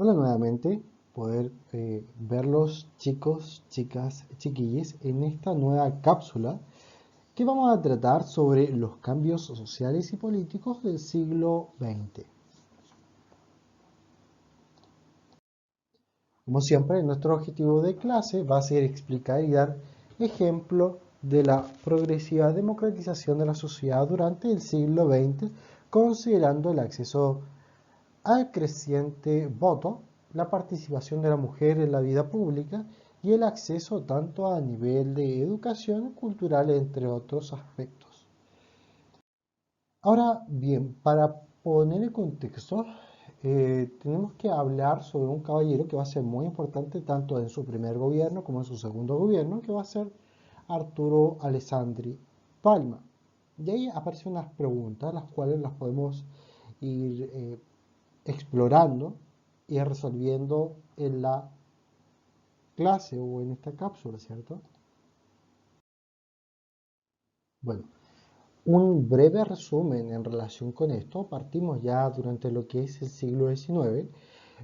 Hola nuevamente, poder verlos chicos, chicas, chiquillos en esta nueva cápsula que vamos a tratar sobre los cambios sociales y políticos del siglo XX. Como siempre, nuestro objetivo de clase va a ser explicar y dar ejemplo de la progresiva democratización de la sociedad durante el siglo XX, considerando el acceso al creciente voto, la participación de la mujer en la vida pública y el acceso tanto a nivel de educación cultural, entre otros aspectos. Ahora bien, para poner el contexto, tenemos que hablar sobre un caballero que va a ser muy importante tanto en su primer gobierno como en su segundo gobierno, que va a ser Arturo Alessandri Palma. Y ahí aparecen unas preguntas, las cuales las podemos ir explorando y resolviendo en la clase o en esta cápsula, ¿cierto? Bueno, un breve resumen en relación con esto. Partimos ya durante lo que es el siglo XIX.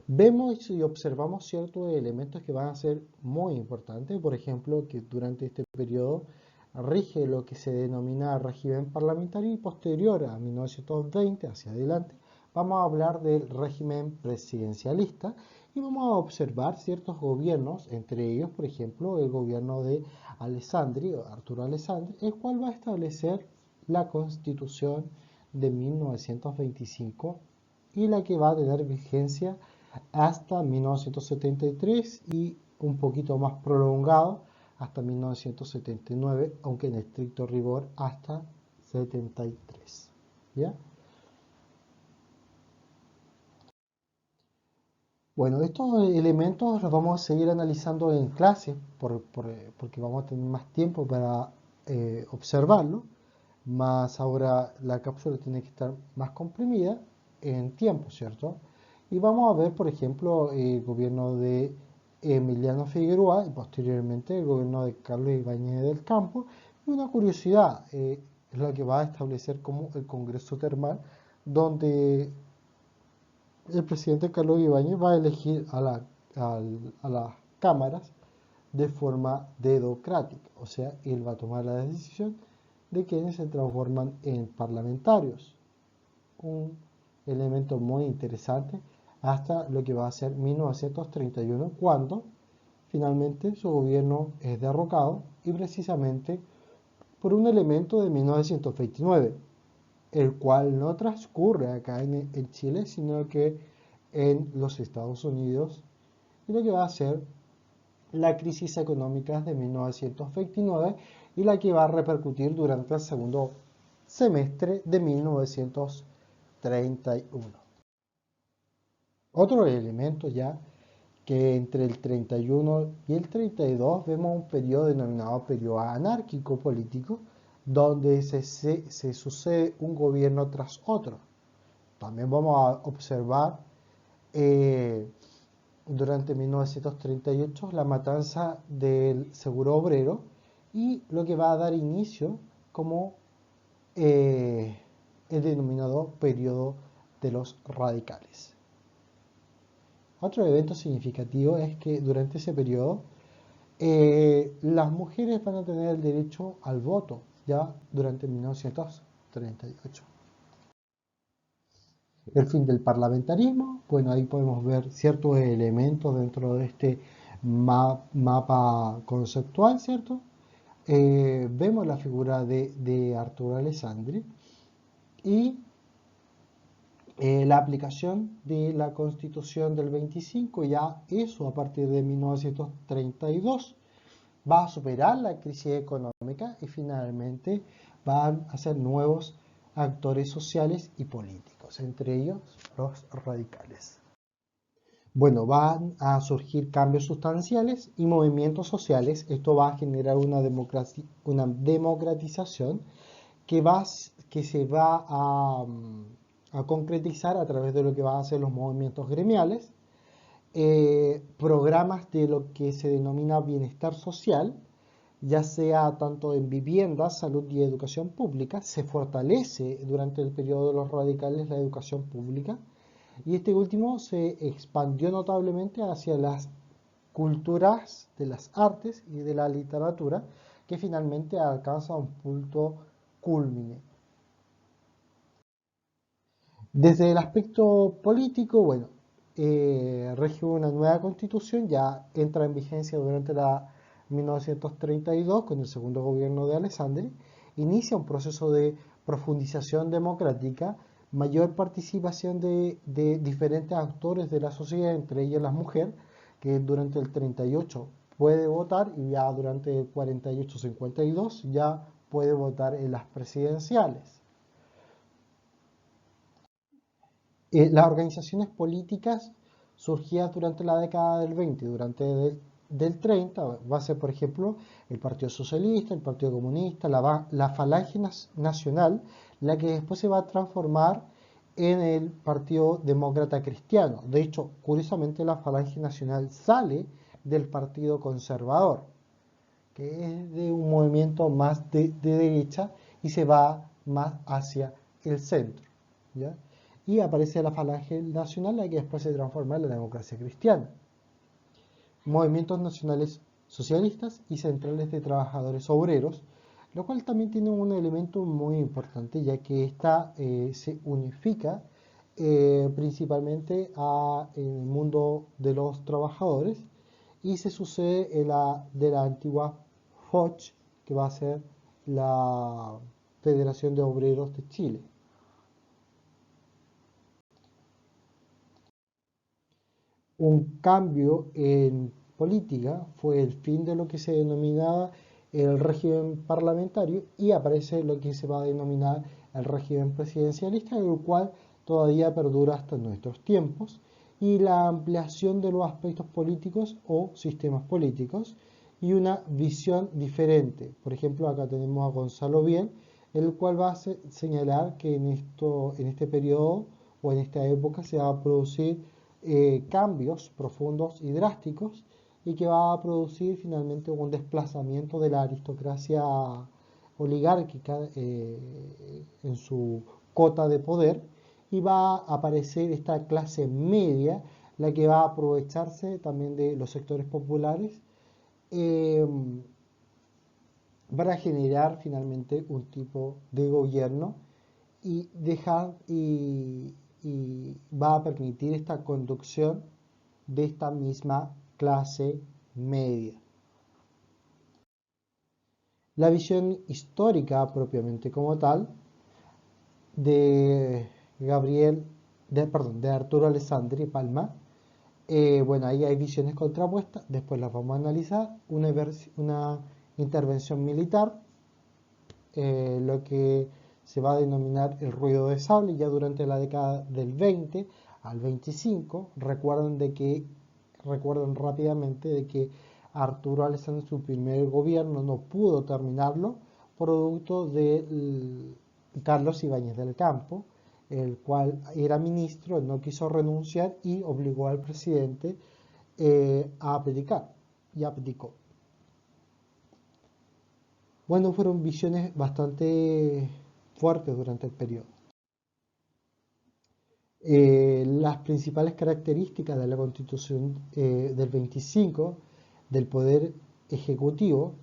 Vemos y observamos ciertos elementos que van a ser muy importantes. Por ejemplo, que durante este periodo rige lo que se denomina régimen parlamentario y posterior a 1920 hacia adelante vamos a hablar del régimen presidencialista y vamos a observar ciertos gobiernos, entre ellos, por ejemplo, el gobierno de Arturo Alessandri, el cual va a establecer la Constitución de 1925 y la que va a tener vigencia hasta 1973 y un poquito más prolongado hasta 1979, aunque en estricto rigor hasta 73. ¿Ya? Bueno, estos elementos los vamos a seguir analizando en clase porque vamos a tener más tiempo para observarlo, más ahora la cápsula tiene que estar más comprimida en tiempo, ¿cierto? Y vamos a ver, por ejemplo, el gobierno de Emiliano Figueroa y posteriormente el gobierno de Carlos Ibáñez del Campo. Y una curiosidad es la que va a establecer como el Congreso Termal, donde el presidente Carlos Ibáñez va a elegir a las cámaras de forma democrática, o sea, él va a tomar la decisión de quienes se transforman en parlamentarios. Un elemento muy interesante hasta lo que va a ser 1931, cuando finalmente su gobierno es derrocado y precisamente por un elemento de 1929, el cual no transcurre acá en Chile, sino que en los Estados Unidos, y lo que va a ser la crisis económica de 1929 y la que va a repercutir durante el segundo semestre de 1931. Otro elemento ya que entre el 31 y el 32 vemos un periodo denominado periodo anárquico político, donde se sucede un gobierno tras otro. También vamos a observar eh, durante 1938 la matanza del seguro obrero y lo que va a dar inicio como eh, el denominado periodo de los radicales. Otro evento significativo es que durante ese periodo las mujeres van a tener el derecho al voto ya durante 1938. El fin del parlamentarismo, bueno, ahí podemos ver ciertos elementos dentro de este mapa conceptual, ¿cierto? Vemos la figura de Arturo Alessandri y la aplicación de la Constitución del 25, ya eso a partir de 1932 va a superar la crisis económica y finalmente van a ser nuevos actores sociales y políticos, entre ellos los radicales. Bueno, van a surgir cambios sustanciales y movimientos sociales. Esto va a generar una democratización que se va a concretizar a través de lo que van a ser los movimientos gremiales, programas de lo que se denomina bienestar social, ya sea tanto en vivienda, salud y educación pública. Se fortalece durante el periodo de los radicales la educación pública. y este último se expandió notablemente hacia las culturas de las artes y de la literatura, que finalmente alcanza un punto culmine. Desde el aspecto político, bueno, rige una nueva constitución, ya entra en vigencia durante la 1932 con el segundo gobierno de Alessandri, inicia un proceso de profundización democrática, mayor participación de diferentes actores de la sociedad, entre ellas las mujeres, que durante el 38 puede votar y ya durante el 48-52 ya puede votar en las presidenciales. Las organizaciones políticas surgidas durante la década del 20, del 30, va a ser por ejemplo el Partido Socialista, el Partido Comunista, la Falange Nacional, la que después se va a transformar en el Partido Demócrata Cristiano. De hecho, curiosamente la Falange Nacional sale del Partido Conservador, que es de un movimiento más de derecha y se va más hacia el centro, ¿ya? Y aparece la Falange Nacional, la que después se transforma en la democracia cristiana. Movimientos nacionales socialistas y centrales de trabajadores obreros, lo cual también tiene un elemento muy importante, ya que esta se unifica principalmente en el mundo de los trabajadores y se sucede de la antigua FOCH, que va a ser la Federación de Obreros de Chile. Un cambio en política fue el fin de lo que se denominaba el régimen parlamentario y aparece lo que se va a denominar el régimen presidencialista, el cual todavía perdura hasta nuestros tiempos, y la ampliación de los aspectos políticos o sistemas políticos y una visión diferente. Por ejemplo, acá tenemos a Gonzalo Biel, el cual va a señalar que en este periodo o en esta época se va a producir cambios profundos y drásticos y que va a producir finalmente un desplazamiento de la aristocracia oligárquica en su cota de poder y va a aparecer esta clase media la que va a aprovecharse también de los sectores populares eh, para generar finalmente un tipo de gobierno y y va a permitir esta conducción de esta misma clase media. La visión histórica propiamente como tal de de Arturo Alessandri Palma, bueno, ahí hay visiones contrapuestas, después las vamos a analizar, una intervención militar, lo que se va a denominar el ruido de sable, ya durante la década del 20 al 25. Recuerden rápidamente de que Arturo Alessandri, su primer gobierno, no pudo terminarlo, producto de Carlos Ibáñez del Campo, el cual era ministro, no quiso renunciar y obligó al presidente a abdicar, y abdicó. Bueno, fueron visiones bastante fuertes durante el periodo. Las principales características de la Constitución del 25 del Poder Ejecutivo,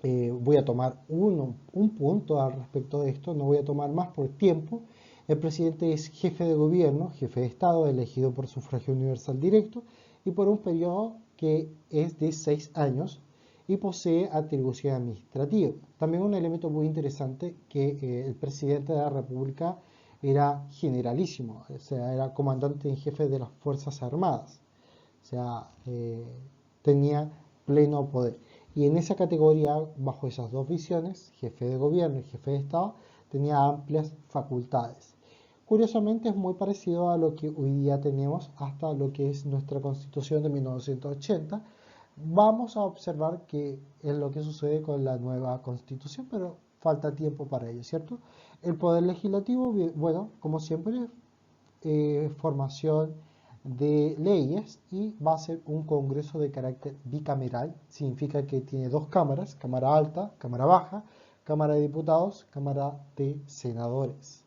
voy a tomar un punto al respecto de esto, no voy a tomar más por tiempo. El presidente es jefe de gobierno, jefe de Estado, elegido por sufragio universal directo y por un periodo que es de 6 años y posee atribución administrativa. También un elemento muy interesante que el presidente de la República era generalísimo, o sea, era comandante en jefe de las Fuerzas Armadas, o sea, tenía pleno poder. Y en esa categoría, bajo esas dos visiones, jefe de gobierno y jefe de Estado, tenía amplias facultades. Curiosamente es muy parecido a lo que hoy día tenemos hasta lo que es nuestra Constitución de 1980. Vamos a observar qué es lo que sucede con la nueva Constitución, pero falta tiempo para ello, ¿cierto? El Poder Legislativo, bueno, como siempre, formación de leyes y va a ser un congreso de carácter bicameral, significa que tiene dos cámaras, cámara alta, cámara baja, cámara de diputados, cámara de senadores.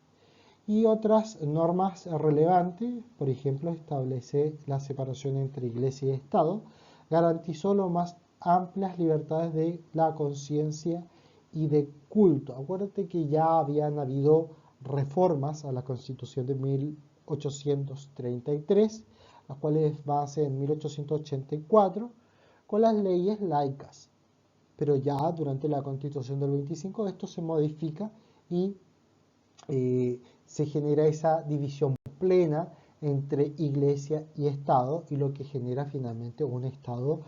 Y otras normas relevantes, por ejemplo, establece la separación entre iglesia y Estado, garantizó lo más amplias libertades de la conciencia y de culto. Acuérdate que ya habían habido reformas a la Constitución de 1833, las cuales van a ser en 1884, con las leyes laicas. Pero ya durante la Constitución del 25 esto se modifica y se genera esa división plena entre iglesia y Estado, y lo que genera finalmente un Estado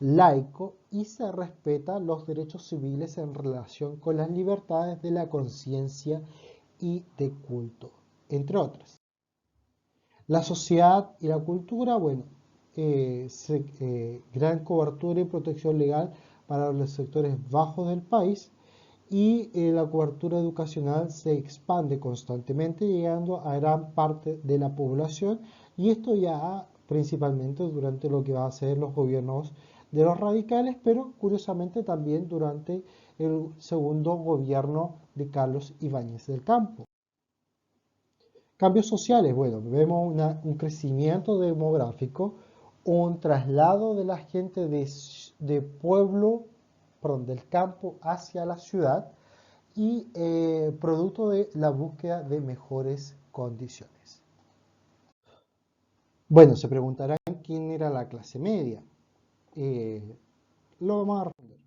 laico, y se respetan los derechos civiles en relación con las libertades de la conciencia y de culto, entre otras. La sociedad y la cultura, bueno, gran cobertura y protección legal para los sectores bajos del país, y la cobertura educacional se expande constantemente, llegando a gran parte de la población, y esto ya principalmente durante lo que va a ser los gobiernos de los radicales, pero curiosamente también durante el segundo gobierno de Carlos Ibáñez del Campo. Cambios sociales, bueno, vemos un crecimiento demográfico, un traslado de la gente de pueblo, perdón, del campo hacia la ciudad, y producto de la búsqueda de mejores condiciones. Bueno, se preguntarán quién era la clase media. Eh, lo vamos a responder.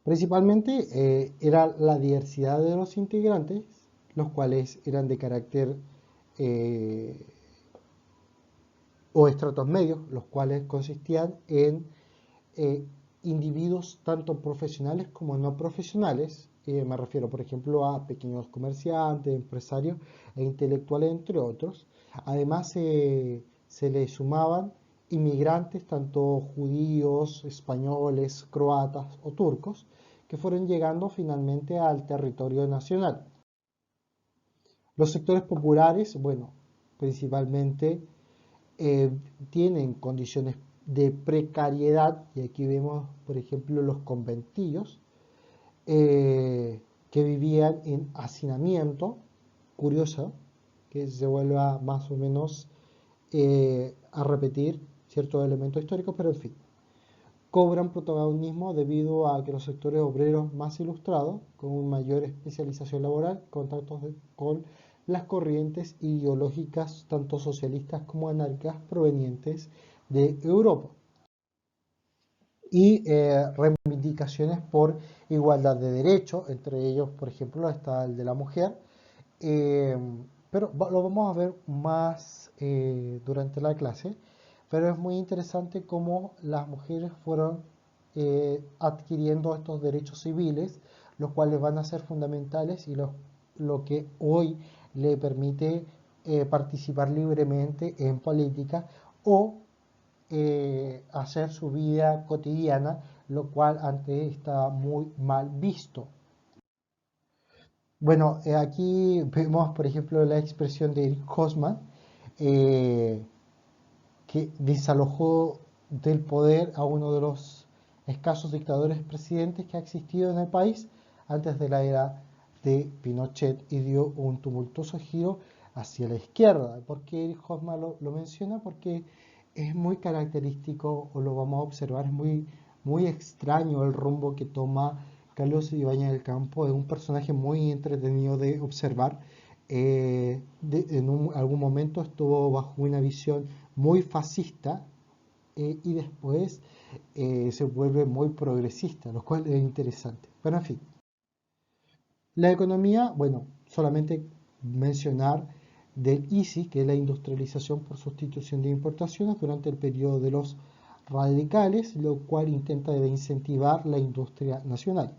Principalmente era la diversidad de los integrantes, los cuales eran de carácter eh, o estratos medios, los cuales consistían en eh, individuos tanto profesionales como no profesionales. Me refiero, por ejemplo, a pequeños comerciantes, empresarios e intelectuales, entre otros. Además, se le sumaban inmigrantes, tanto judíos, españoles, croatas o turcos, que fueron llegando finalmente al territorio nacional. Los sectores populares, bueno, principalmente eh, tienen condiciones de precariedad, y aquí vemos, por ejemplo, los conventillos, que vivían en hacinamiento, curioso, que se vuelva más o menos a repetir ciertos elementos históricos, pero en fin, cobran protagonismo debido a que los sectores obreros más ilustrados, con una mayor especialización laboral, contactos con las corrientes ideológicas tanto socialistas como anárquicas provenientes de Europa, y reivindicaciones por igualdad de derechos, entre ellos, por ejemplo, está el de la mujer, eh, pero lo vamos a ver más durante la clase, pero es muy interesante cómo las mujeres fueron adquiriendo estos derechos civiles, los cuales van a ser fundamentales, y lo que hoy le permite participar libremente en política o hacer su vida cotidiana, lo cual antes estaba muy mal visto. Bueno, aquí vemos, por ejemplo, la expresión de Eric Hobsbawm, eh, que desalojó del poder a uno de los escasos dictadores presidentes que ha existido en el país antes de la era de Pinochet, y dio un tumultuoso giro hacia la izquierda. ¿Por qué Eric Hobsbawm lo menciona? Porque es muy característico, o lo vamos a observar, es muy extraño el rumbo que toma Carlos Ibáñez del Campo. Es un personaje muy entretenido de observar. Algún momento estuvo bajo una visión muy fascista, y después se vuelve muy progresista, lo cual es interesante. Pero en fin, la economía, bueno, solamente mencionar del ISI, que es la industrialización por sustitución de importaciones durante el periodo de los radicales, lo cual intenta incentivar la industria nacional.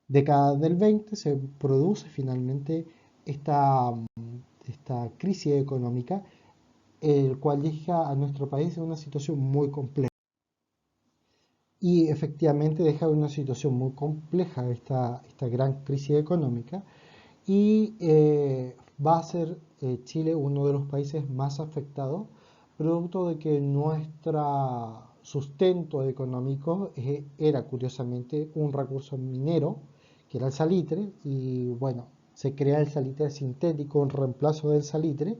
Década del 20 se produce finalmente esta crisis económica, el cual deja a nuestro país en una situación muy compleja. Y efectivamente deja una situación muy compleja esta gran crisis económica, y va a ser Chile uno de los países más afectados, producto de que nuestro sustento económico era curiosamente un recurso minero, que era el salitre, y bueno, se crea el salitre sintético en reemplazo del salitre,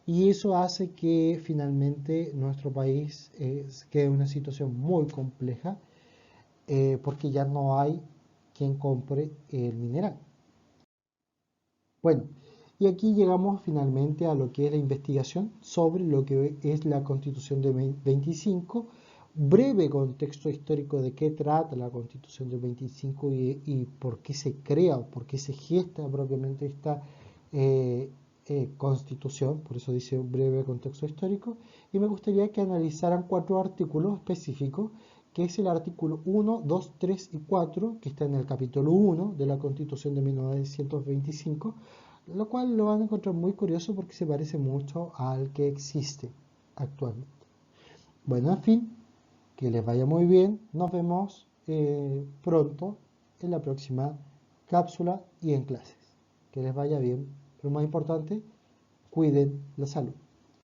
y eso hace que finalmente nuestro país quede en una situación muy compleja, porque ya no hay quien compre el mineral. Bueno, y aquí llegamos finalmente a lo que es la investigación sobre lo que es la Constitución de 25, breve contexto histórico de qué trata la Constitución de 25 y por qué se crea o por qué se gesta propiamente esta Constitución, por eso dice un breve contexto histórico, y me gustaría que analizaran 4 artículos específicos, que es el artículo 1, 2, 3 y 4, que está en el capítulo 1 de la Constitución de 1925, lo cual lo van a encontrar muy curioso porque se parece mucho al que existe actualmente. Bueno, en fin, que les vaya muy bien. Nos vemos pronto en la próxima cápsula y en clases. Que les vaya bien, pero más importante, cuiden la salud.